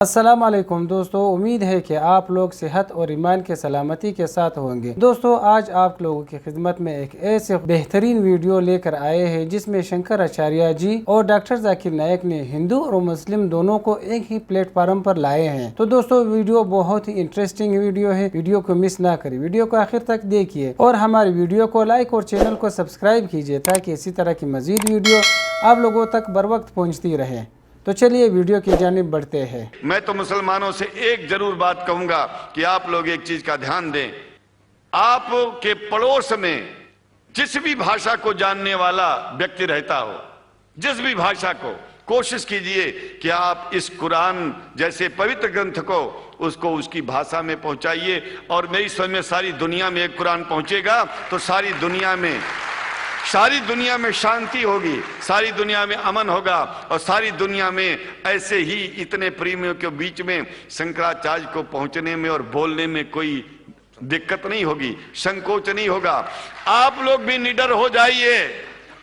السلام علیکم دوستو، امید ہے کہ آپ لوگ صحت اور ایمان کے سلامتی کے ساتھ ہوں گے۔ دوستو، آج آپ لوگوں کی خدمت میں ایک ایسے بہترین ویڈیو لے کر آئے ہیں جس میں شنکر اچاریہ جی اور ڈاکٹر ذاکر نائک نے ہندو اور مسلم دونوں کو ایک ہی پلیٹ فارم پر لائے ہیں۔ تو دوستو، ویڈیو بہت ہی انٹرسٹنگ ویڈیو ہے، ویڈیو کو مس نہ کریں، ویڈیو کو آخر تک دیکھیے اور ہماری ویڈیو کو لائک اور چینل کو سبسکرائب کیجیے تاکہ اسی طرح کی مزید ویڈیو آپ لوگوں تک بر وقت پہنچتی رہے۔ تو چلیے ویڈیو کی جانب بڑھتے ہیں۔ میں تو مسلمانوں سے ایک ضرور بات کہوں گا کہ آپ لوگ ایک چیز کا دھیان دیں۔ آپ کے پڑوس میں جس بھی بھاشا کو جاننے والا ویکتی رہتا ہو، جس بھی بھاشا کو، کوشش کیجئے کہ آپ اس قرآن جیسے پوتر گرنتھ کو اس کی بھاشا میں پہنچائیے، اور میری سمجھ میں ساری دنیا میں ایک قرآن پہنچے گا تو ساری دنیا میں شانتی ہوگی، ساری دنیا میں امن ہوگا، اور ساری دنیا میں ایسے ہی اتنے پریمیوں کے بیچ میں شنکراچاریہ کو پہنچنے میں اور بولنے میں کوئی دقت نہیں ہوگی، سنکوچ نہیں ہوگا۔ آپ لوگ بھی نڈر ہو جائیے،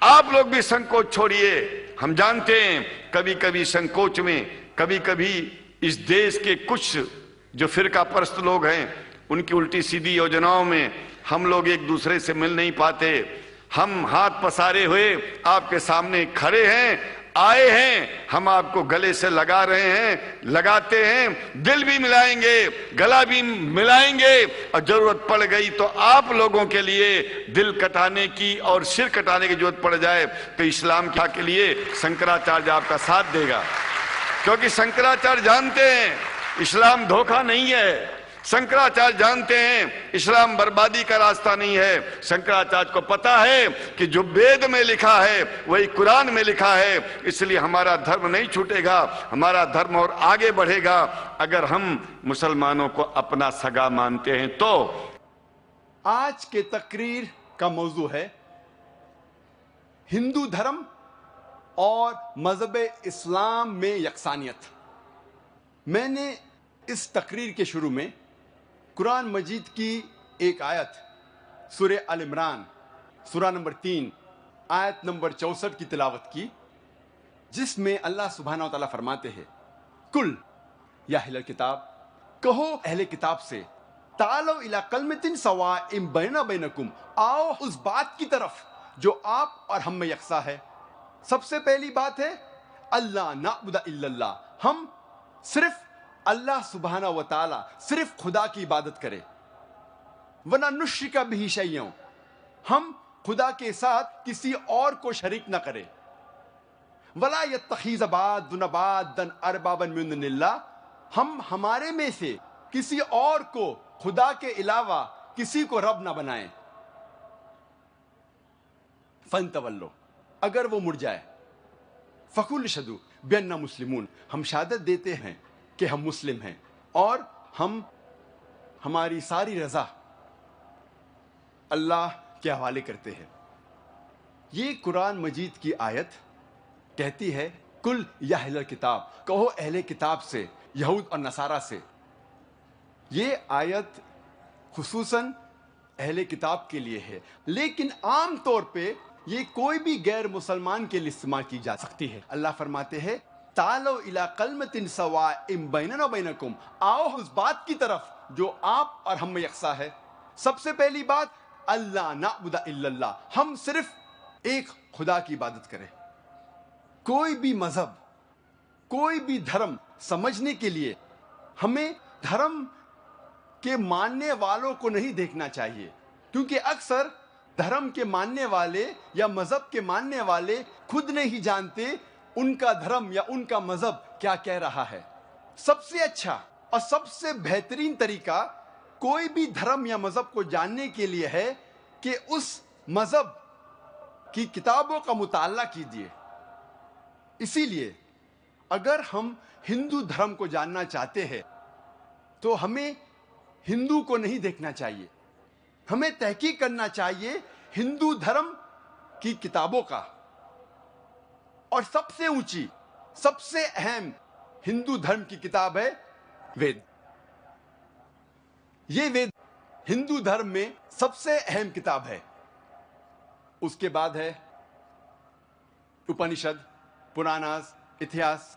آپ لوگ بھی سنکوچ چھوڑیے۔ ہم جانتے ہیں کبھی کبھی سنکوچ میں، کبھی کبھی اس دیش کے کچھ جو فرقہ پرست لوگ ہیں ان کی الٹی سیدھی یوجناؤں میں ہم لوگ ایک دوسرے سے مل نہیں پاتے۔ ہم ہاتھ پسارے ہوئے آپ کے سامنے کھڑے ہیں، آئے ہیں، ہم آپ کو گلے سے لگا رہے ہیں، لگاتے ہیں، دل بھی ملائیں گے، گلا بھی ملائیں گے، اور ضرورت پڑ گئی تو آپ لوگوں کے لیے دل کٹانے کی اور سر کٹانے کی ضرورت پڑ جائے تو اسلام کے لیے شنکراچاریہ آپ کا ساتھ دے گا، کیونکہ شنکراچاریہ جانتے ہیں اسلام دھوکہ نہیں ہے، شنکراچاریہ جانتے ہیں اسلام بربادی کا راستہ نہیں ہے۔ شنکراچاریہ کو پتا ہے کہ جو وید میں لکھا ہے وہی قرآن میں لکھا ہے، اس لیے ہمارا دھرم نہیں چھوٹے گا، ہمارا دھرم اور آگے بڑھے گا اگر ہم مسلمانوں کو اپنا سگا مانتے ہیں تو۔ آج کے تقریر کا موضوع ہے ہندو دھرم اور مذہب اسلام میں یکسانیت۔ میں نے اس تقریر کے شروع میں قرآن مجید کی ایک آیت سورہ آل عمران سورہ نمبر 3 آیت نمبر 64 کی تلاوت کی، جس میں اللہ سبحانہ و تعالیٰ فرماتے ہیں، کل یا اہل کتاب، کہو اہل کتاب سے، تعالو الی کلمۃ سواء بیننا بینکم، آؤ اس بات کی طرف جو آپ اور ہم میں یکساں ہے۔ سب سے پہلی بات ہے اللہ نعبد الا اللہ، ہم صرف اللہ سبحانہ و تعالی، صرف خدا کی عبادت کرے، وَلَا نُشْرِكَ بِهِ شَيْئًا، ہم خدا کے ساتھ کسی اور کو شریک نہ کرے، وَلَا يَتَّخِذَ بَعْضُنَا بَعْضًا أَرْبَابًا مِّن دُونِ اللَّهِ، ہم ہمارے میں سے کسی اور کو خدا کے علاوہ کسی کو رب نہ بنائیں۔ فَانْتَوَلُّوا، اگر وہ مڑ جائے، فَقُولُوا اشْهَدُوا بِأَنَّا مُسْلِمُونَ، ہم شہادت دیتے ہیں کہ ہم مسلم ہیں اور ہم ہماری ساری رضا اللہ کے حوالے کرتے ہیں۔ یہ قرآن مجید کی آیت کہتی ہے کل یا اہل کتاب، کہو اہل کتاب سے، یہود اور نصارہ سے۔ یہ آیت خصوصاً اہل کتاب کے لیے ہے، لیکن عام طور پہ یہ کوئی بھی غیر مسلمان کے لیے استعمال کی جا سکتی ہے۔ اللہ فرماتے ہیں تعالو الی کلمۃ سواء بیننا وبینکم، آؤ اس بات کی طرف جو آپ اور ہم میں یکساں ہے۔ سب سے پہلی بات اللہ نعبد الا اللہ، ہم صرف ایک خدا کی عبادت کریں۔ کوئی بھی مذہب، کوئی بھی دھرم سمجھنے کے لیے ہمیں دھرم کے ماننے والوں کو نہیں دیکھنا چاہیے، کیونکہ اکثر دھرم کے ماننے والے یا مذہب کے ماننے والے خود نہیں جانتے ان کا دھرم یا ان کا مذہب کیا کہہ رہا ہے۔ سب سے اچھا اور سب سے بہترین طریقہ کوئی بھی دھرم یا مذہب کو جاننے کے لیے ہے کہ اس مذہب کی کتابوں کا مطالعہ کیجیے۔ اسی لیے اگر ہم ہندو دھرم کو جاننا چاہتے ہیں تو ہمیں ہندو کو نہیں دیکھنا چاہیے، ہمیں تحقیق کرنا چاہیے ہندو دھرم کی کتابوں کا۔ اور سب سے اونچی، سب سے اہم ہندو دھرم کی کتاب ہے وید۔ یہ وید ہندو دھرم میں سب سے اہم کتاب ہے۔ اس کے بعد ہے اپنشد، پراناز، اتہاس،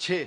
6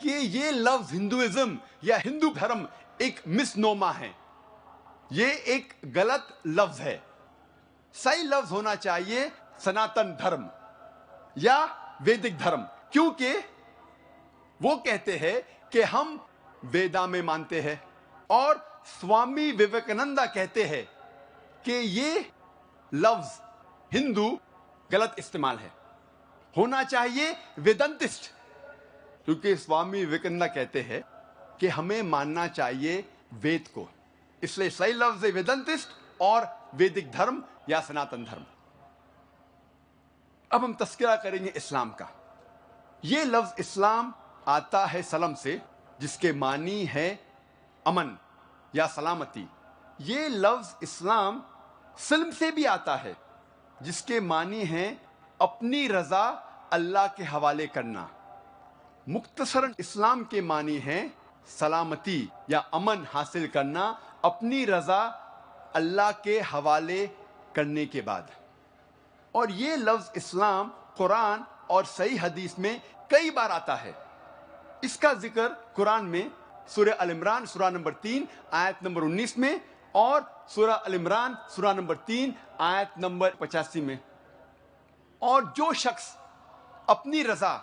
کہ یہ لفظ ہندوازم یا ہندو دھرم ایک مس نوما ہے، یہ ایک غلط لفظ ہے. صحیح لفظ ہونا چاہیے سناتن دھرم یا ویدک دھرم، کیونکہ وہ کہتے ہیں کہ ہم ویدا میں مانتے ہیں، اور سوامی وویکانندا کہتے ہیں کہ یہ لفظ ہندو غلط استعمال ہے، ہونا چاہیے ویدنتسٹ، کیونکہ سوامی وویکانندا کہتے ہیں کہ ہمیں ماننا چاہیے وید کو، اس لیے صحیح لفظ ہے ویدنتسٹ اور ویدک دھرم یا سناتن دھرم. اب ہم تذکرہ کریں گے اسلام کا. یہ لفظ اسلام آتا ہے سلم سے، جس کے معنی ہے امن یا سلامتی. یہ لفظ اسلام سلم سے بھی آتا ہے، جس کے معنی ہے اپنی رضا اللہ کے حوالے کرنا. مختصراً اسلام کے معنی ہے سلامتی یا امن حاصل کرنا اپنی رضا اللہ کے حوالے کرنے کے بعد. اور یہ لفظ اسلام قرآن اور صحیح حدیث میں کئی بار آتا ہے. اس کا ذکر قرآن میں سورہ ال عمران سورہ نمبر 3 آیت نمبر 19 میں، اور سورہ ال عمران سورہ نمبر 3 آیت نمبر 85 میں. اور جو شخص اپنی رضا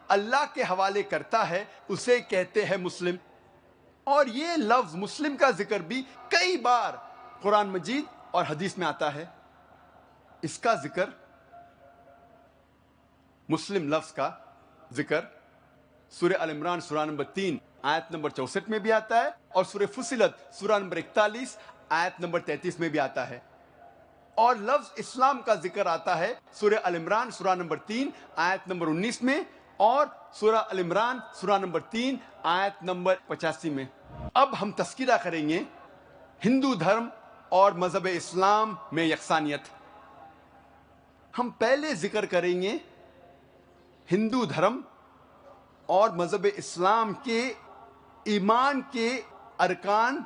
اللہ کے حوالے کرتا ہے اسے کہتے ہیں مسلم. اور یہ لفظ مسلم کا ذکر بھی کئی بار قرآن مجید اور حدیث میں آتا ہے. اس کا ذکر مسلم لفظ کا ذکر سورہ ال عمران سورہ نمبر 3 آیت نمبر 64 میں بھی آتا ہے، اور سورہ فصلت سورہ نمبر 41 آیت نمبر 33 میں بھی آتا ہے. اور لفظ اسلام کا ذکر آتا ہے سورہ ال عمران سورہ نمبر 3 آیت نمبر 19 میں، اور سورہ ال عمران سورہ نمبر 3 آیت نمبر 85 میں. اب ہم تذکرہ کریں گے ہندو دھرم اور مذہب اسلام میں یکسانیت. ہم پہلے ذکر کریں گے ہندو دھرم اور مذہب اسلام کے ایمان کے ارکان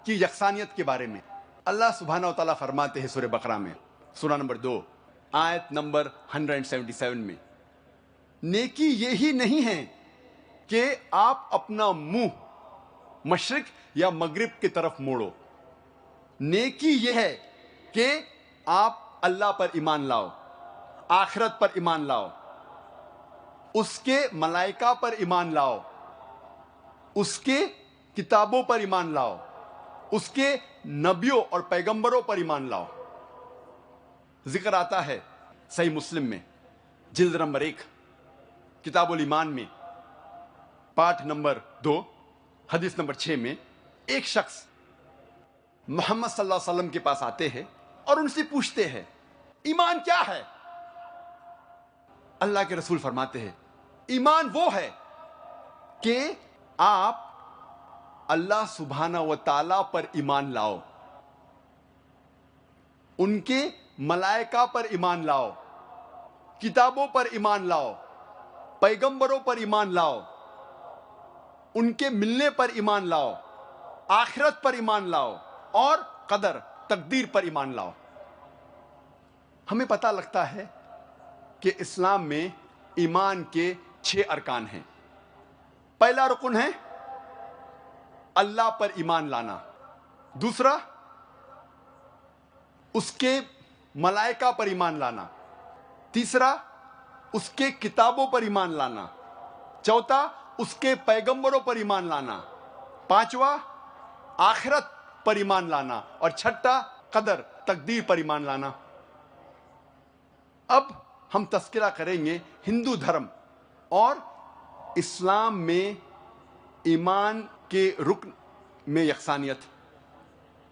کی یکسانیت کے بارے میں. اللہ سبحانہ و تعالیٰ فرماتے ہیں سورہ بقرہ میں سورہ نمبر 2 آیت نمبر 177 میں، نیکی یہی نہیں ہے کہ آپ اپنا منہ مشرق یا مغرب کی طرف موڑو، نیکی یہ ہے کہ آپ اللہ پر ایمان لاؤ، آخرت پر ایمان لاؤ، اس کے ملائکہ پر ایمان لاؤ، اس کے کتابوں پر ایمان لاؤ، اس کے نبیوں اور پیغمبروں پر ایمان لاؤ. ذکر آتا ہے صحیح مسلم میں جلد نمبر 1 کتاب الایمان میں پارٹ نمبر 2 حدیث نمبر 6 میں، ایک شخص محمد صلی اللہ علیہ وسلم کے پاس آتے ہیں اور ان سے پوچھتے ہیں ایمان کیا ہے؟ اللہ کے رسول فرماتے ہیں ایمان وہ ہے کہ آپ اللہ سبحانہ و تعالیٰ پر ایمان لاؤ، ان کے ملائکہ پر ایمان لاؤ، کتابوں پر ایمان لاؤ، پیغمبروں پر ایمان لاؤ، ان کے ملنے پر ایمان لاؤ، آخرت پر ایمان لاؤ، اور قدر تقدیر پر ایمان لاؤ. ہمیں پتہ لگتا ہے کہ اسلام میں ایمان کے 6 ارکان ہیں. پہلا رکن ہے اللہ پر ایمان لانا، دوسرا اس کے ملائکہ پر ایمان لانا، تیسرا اس کے کتابوں پر ایمان لانا، چوتھا اس کے پیغمبروں پر ایمان لانا، پانچواں آخرت پر ایمان لانا، اور چھٹا قدر تقدیر پر ایمان لانا. اب ہم تذکرہ کریں گے ہندو دھرم اور اسلام میں ایمان کے رکن میں یکسانیت.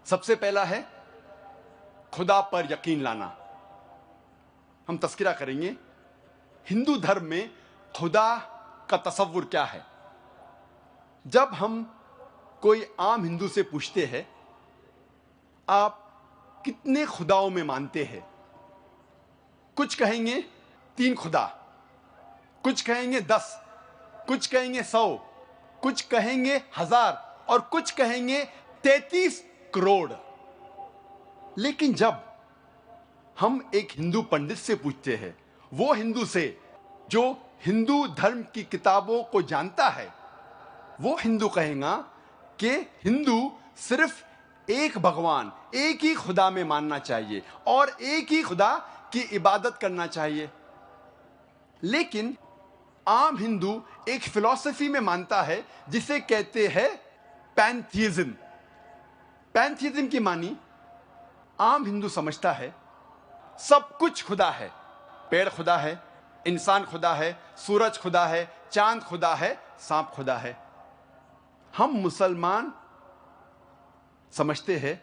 سب سے پہلا ہے خدا پر یقین لانا. ہم تذکرہ کریں گے ہندو دھرم میں خدا کا تصور کیا ہے. جب ہم کوئی عام ہندو سے پوچھتے ہیں آپ کتنے خداؤں میں مانتے ہیں، کچھ کہیں گے 3 خدا، کچھ کہیں گے 10، کچھ کہیں گے 100، کچھ کہیں گے 1000، اور کچھ کہیں گے 33 کروڑ. لیکن جب ہم ایک ہندو پنڈت سے پوچھتے ہیں، وہ ہندو سے جو ہندو دھرم کی کتابوں کو جانتا ہے، وہ ہندو کہے گا کہ ہندو صرف ایک بھگوان، ایک ہی خدا میں ماننا چاہیے اور ایک ہی خدا کی عبادت کرنا چاہیے. لیکن عام ہندو ایک فلسفی میں مانتا ہے جسے کہتے ہیں پینتھیزم. پینتھیزم کی معنی عام ہندو سمجھتا ہے سب کچھ خدا ہے. پیڑ خدا ہے، انسان خدا ہے، سورج خدا ہے، چاند خدا ہے، سانپ خدا ہے. ہم مسلمان سمجھتے ہیں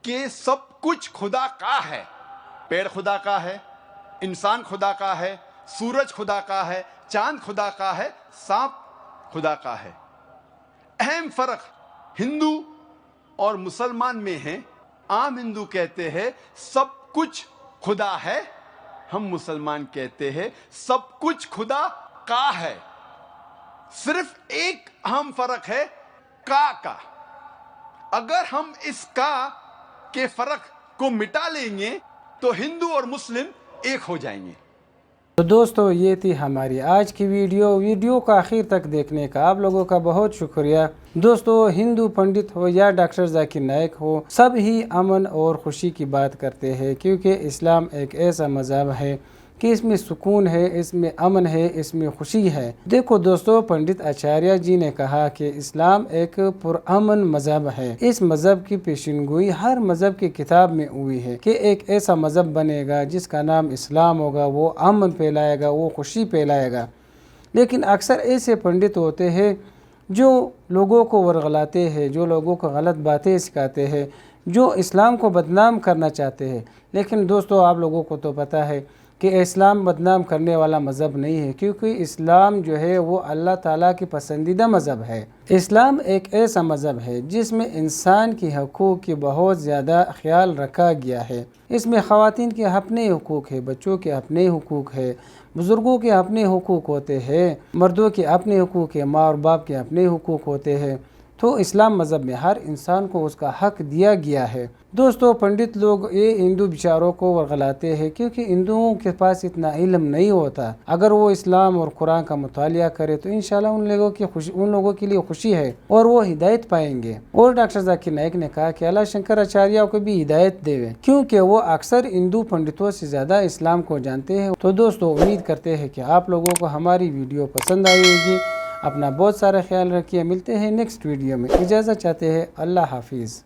کہ سب کچھ خدا کا ہے. پیڑ خدا کا ہے، انسان خدا کا ہے، سورج خدا کا ہے، چاند خدا کا ہے، سانپ خدا کا ہے. اہم فرق ہندو اور مسلمان میں ہے. عام ہندو کہتے ہیں سب کچھ خدا ہے، ہم مسلمان کہتے ہیں سب کچھ خدا کا ہے. صرف ایک اہم فرق ہے کا. اگر ہم اس کا کے فرق کو مٹا لیں گے تو ہندو اور مسلم ایک ہو جائیں گے. تو دوستو یہ تھی ہماری آج کی ویڈیو کا آخر تک دیکھنے کا آپ لوگوں کا بہت شکریہ. دوستو ہندو پنڈت ہو یا ڈاکٹر ذاکر نائک ہو، سب ہی امن اور خوشی کی بات کرتے ہیں، کیونکہ اسلام ایک ایسا مذہب ہے کہ اس میں سکون ہے، اس میں امن ہے، اس میں خوشی ہے. دیکھو دوستو، پنڈت آچاریہ جی نے کہا کہ اسلام ایک پرامن مذہب ہے. اس مذہب کی پیشنگوئی ہر مذہب کی کتاب میں ہوئی ہے کہ ایک ایسا مذہب بنے گا جس کا نام اسلام ہوگا، وہ امن پھیلائے گا، وہ خوشی پھیلائے گا. لیکن اکثر ایسے پنڈت ہوتے ہیں جو لوگوں کو ورغلاتے ہیں، جو لوگوں کو غلط باتیں سکھاتے ہیں، جو اسلام کو بدنام کرنا چاہتے ہیں. لیکن دوستو آپ لوگوں کو تو پتہ ہے کہ اسلام بدنام کرنے والا مذہب نہیں ہے، کیونکہ اسلام جو ہے وہ اللہ تعالیٰ کی پسندیدہ مذہب ہے. اسلام ایک ایسا مذہب ہے جس میں انسان کی حقوق کی بہت زیادہ خیال رکھا گیا ہے. اس میں خواتین کے اپنے حقوق ہیں، بچوں کے اپنے حقوق ہیں، بزرگوں کے اپنے حقوق ہوتے ہیں، مردوں کے اپنے حقوق ہیں، ماں اور باپ کے اپنے حقوق ہوتے ہیں. تو اسلام مذہب میں ہر انسان کو اس کا حق دیا گیا ہے. دوستو پنڈت لوگ یہ ہندو بیچاروں کو ورغلاتے ہیں کیونکہ ہندوؤں کے پاس اتنا علم نہیں ہوتا. اگر وہ اسلام اور قرآن کا مطالعہ کرے تو انشاءاللہ ان لوگوں کے لیے خوشی ہے اور وہ ہدایت پائیں گے. اور ڈاکٹر ذاکر نائک نے کہا کہ اللہ شنکر آچاریہ کو بھی ہدایت دے، کیونکہ وہ اکثر ہندو پنڈتوں سے زیادہ اسلام کو جانتے ہیں. تو دوستو امید کرتے ہیں کہ آپ لوگوں کو ہماری ویڈیو پسند آئی ہوگی. اپنا بہت سارا خیال رکھیے. ملتے ہیں نیکسٹ ویڈیو میں. اجازت چاہتے ہیں. اللہ حافظ.